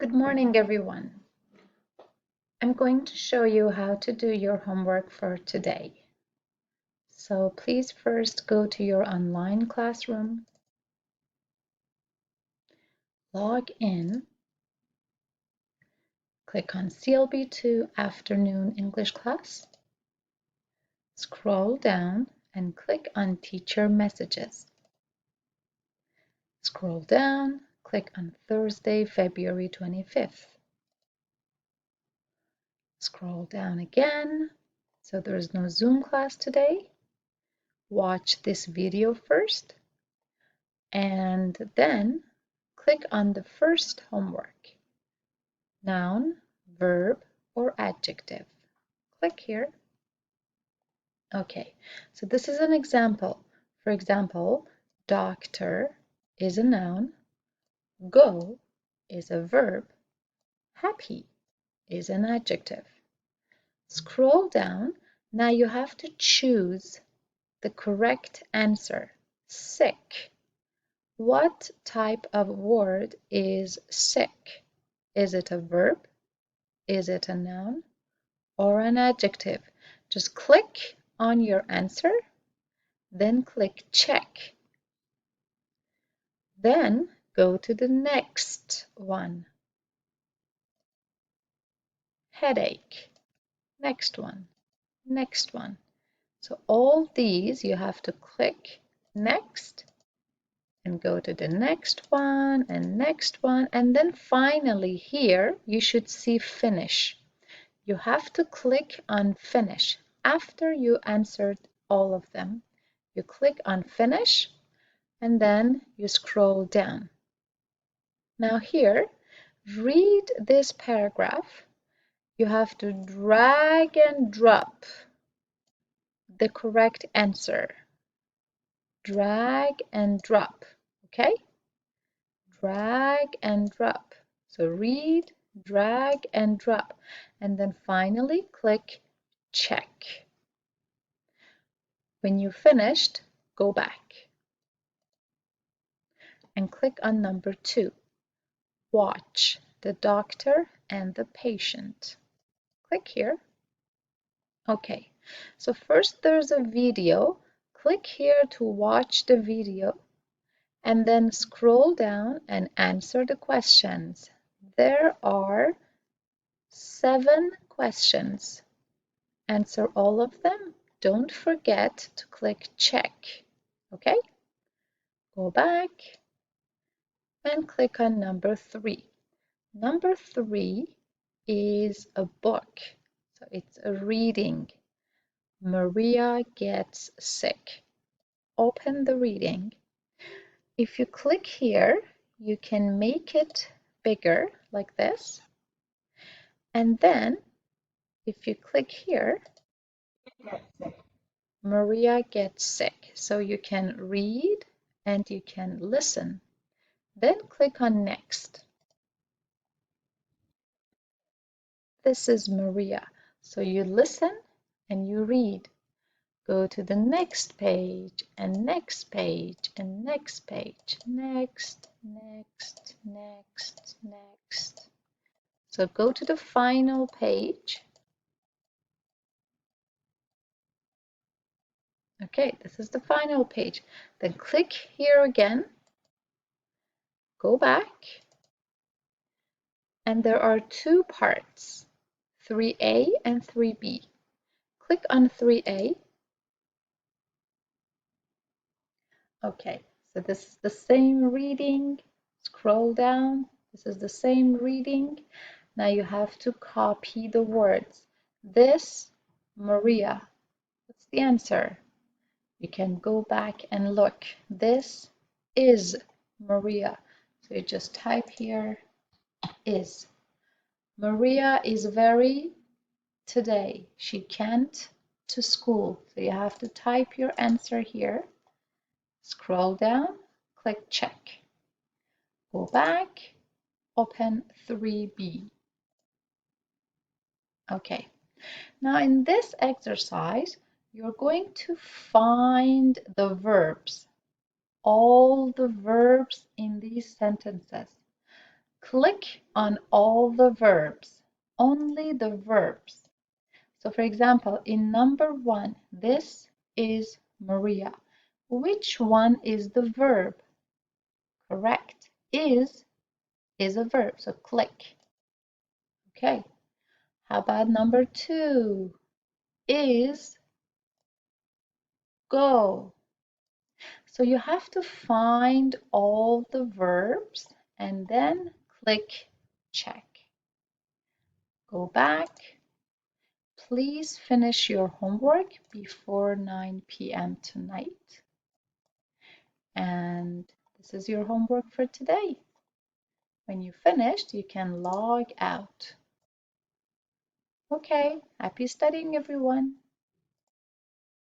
Good morning, everyone. I'm going to show you how to do your homework for today. So please first go to your online classroom, log in, click on CLB2 Afternoon English Class, scroll down and click on Teacher Messages. Scroll down, click on Thursday, February 25th. Scroll down again, so there is no Zoom class today. Watch this video first, and then click on the first homework, noun, verb, or adjective. Click here. Okay, so this is an example. For example, doctor is a noun, go is a verb, happy is an adjective. Scroll down. Now you have to choose the correct answer. Sick. What type of word is sick? Is it a verb? Is it a noun? Or an adjective? Just click on your answer, then click check. Then go to the next one. Headache. Next one. Next one. So all these you have to click next and go to the next one, and then finally here you should see finish. You have to click on finish. After you answered all of them, you click on finish and then you scroll down. Now here, read this paragraph. You have to drag and drop the correct answer. Drag and drop, okay? Drag and drop. So read, drag and drop, and then finally click check. When you finished, go back and click on number 2. Watch the doctor and the patient. Click here. Okay, so first there's a video. Click here to watch the video and then scroll down and answer the questions. There are 7 questions. Answer all of them. Don't forget to click check. Okay? Go back and click on number 3. Number 3 is a book. So it's a reading. Maria gets sick. Open the reading. If you click here, you can make it bigger like this. And then if you click here, Maria gets sick. So you can read and you can listen. Then click on next. This is Maria. So you listen and you read. Go to the next page and next page and next page. Next, next, next, next. So go to the final page. Okay, this is the final page. Then click here again. Go back. And there are 2 parts, 3A and 3B. Click on 3A. Okay, so this is the same reading. Scroll down. This is the same reading. Now you have to copy the words. This, Maria. What's the answer? You can go back and look. This is Maria. So you just type here is. Maria is very today. She can't to school. So you have to type your answer here. Scroll down, click check. Go back, open 3B. Okay, now in this exercise, you're going to find the verbs, all the verbs in these sentences. Click on all the verbs, only the verbs. So for example, in number 1, this is Maria. Which one is the verb? Correct. Is a verb, so click. Okay. How about number 2? Is go. So you have to find all the verbs and then click check. Go back. Please finish your homework before 9 p.m. tonight. And this is your homework for today. When you finished, you can log out. Okay, happy studying, everyone.